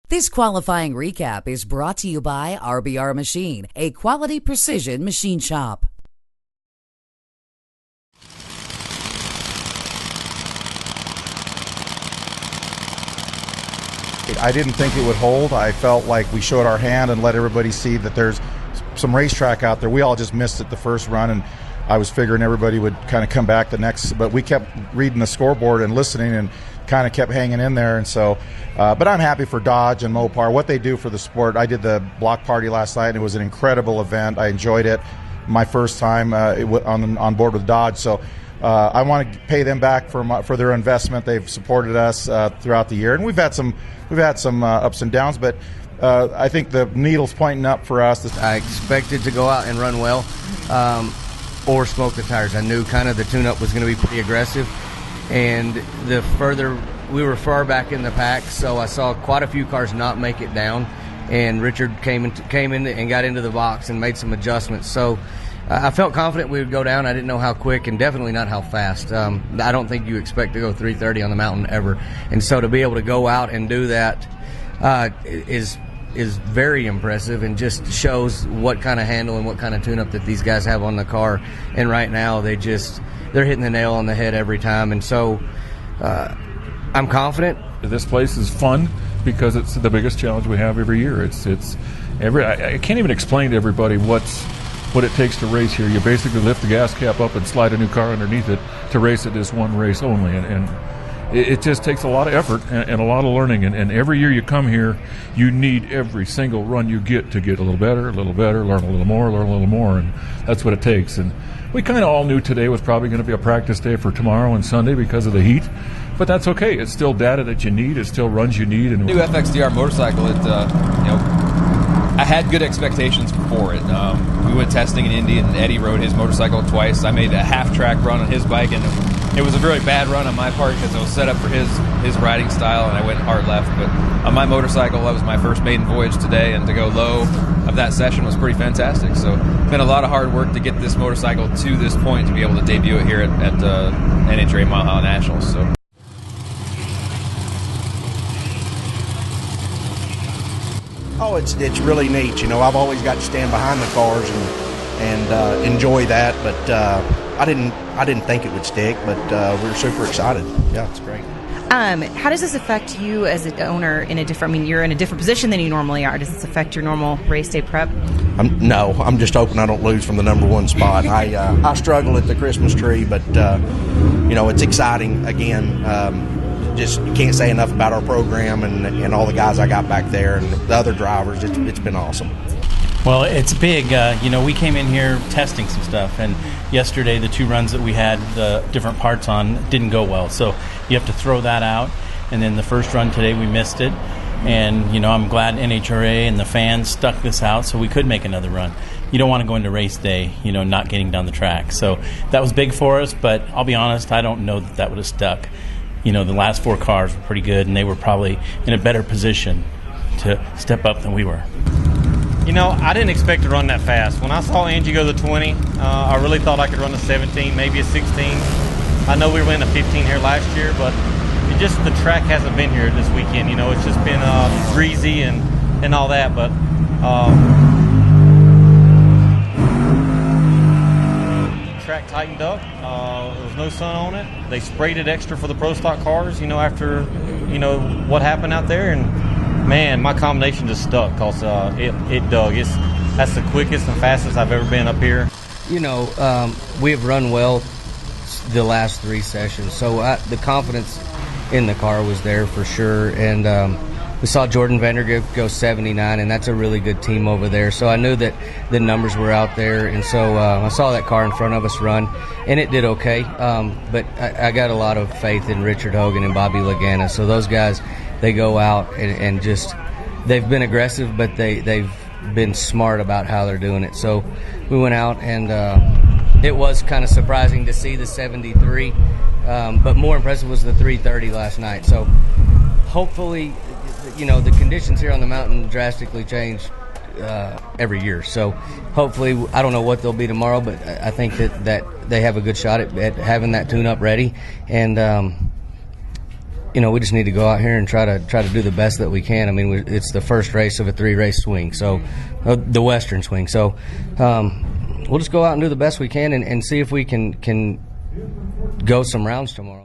This qualifying recap is brought to you by RBR Machine, a quality precision machine shop. I didn't think it would hold. I felt like we showed our hand and let everybody see that there's some racetrack out there. We all just missed it the first run, and I was figuring everybody would kind of come back the next, but we kept reading the scoreboard and listening and kind of kept hanging in there. And so, but I'm happy for Dodge and Mopar, what they do for the sport. I did the block party last night, and it was an incredible event. I enjoyed it. My first time on board with Dodge. So I want to pay them back for their investment. They've supported us throughout the year, and we've had some ups and downs, but I think the needle's pointing up for us. I expected to go out and run well or smoke the tires. I knew kind of the tune-up was going to be pretty aggressive, and the further we were far back in the pack, so I saw quite a few cars not make it down, and Richard came in and got into the box and made some adjustments. So I felt confident we would go down. I didn't know how quick and definitely not how fast. I don't think you expect to go 330 on the mountain ever. And so to be able to go out and do that is very impressive and just shows what kind of handle and what kind of tune-up that these guys have on the car. And right now they're hitting the nail on the head every time. And so I'm confident. This place is fun because it's the biggest challenge we have every year. I can't even explain to everybody what it takes to race here. You basically lift the gas cap up and slide a new car underneath it to race at this one race only, and it just takes a lot of effort and a lot of learning, and every year you come here, you need every single run you get to get a little better, learn a little more, and that's what it takes. And we kind of all knew today was probably going to be a practice day for tomorrow and Sunday because of the heat, but that's okay. It's still data that you need. It's still runs you need. And new FXDR motorcycle, I had good expectations for it. We went testing in Indy, and Eddie rode his motorcycle twice. I made a half-track run on his bike, and it was a really bad run on my part because it was set up for his riding style, and I went hard left. But on my motorcycle, that was my first maiden voyage today, and to go low of that session was pretty fantastic. So it's been a lot of hard work to get this motorcycle to this point to be able to debut it here at NHRA Mile-High Nationals. So. Oh, it's really neat. I've always got to stand behind the cars and enjoy that, but I didn't think it would stick, but we're super excited. Yeah, it's great. How does this affect you as an owner you're in a different position than you normally are. Does this affect your normal race day prep? No, I'm just hoping I don't lose from the number one spot. I struggle at the Christmas tree, but it's exciting again. Just can't say enough about our program and all the guys I got back there and the other drivers. It's been awesome. Well, it's big. We came in here testing some stuff, and yesterday the two runs that we had the different parts on didn't go well. So you have to throw that out. And then the first run today we missed it. And, I'm glad NHRA and the fans stuck this out so we could make another run. You don't want to go into race day, not getting down the track. So that was big for us, but I'll be honest, I don't know that would have stuck. The last four cars were pretty good, and they were probably in a better position to step up than we were. I didn't expect to run that fast. When I saw Angie go the 20, I really thought I could run a 17, maybe a 16. I know we ran a 15 here last year, but the track hasn't been here this weekend. It's just been greasy and all that, but track tightened up. There was no sun on it. They sprayed it extra for the pro stock cars, after what happened out there, and man, my combination just stuck because it dug. That's the quickest and fastest I've ever been up here. We have run well the last three sessions, so the confidence in the car was there for sure, and we saw Jordan Vandergriff go 79, and that's a really good team over there. So I knew that the numbers were out there, and so I saw that car in front of us run, and it did okay. But I got a lot of faith in Richard Hogan and Bobby Lagana. So those guys, they go out and just they've been aggressive, but they've been smart about how they're doing it. So we went out, and it was kind of surprising to see the 73, but more impressive was the 330 last night. So hopefully, the conditions here on the mountain drastically change every year. So hopefully, I don't know what they'll be tomorrow, but I think that they have a good shot at having that tune-up ready. And we just need to go out here and try to do the best that we can. I mean, it's the first race of a 3-race swing, so the Western swing. So we'll just go out and do the best we can and see if we can go some rounds tomorrow.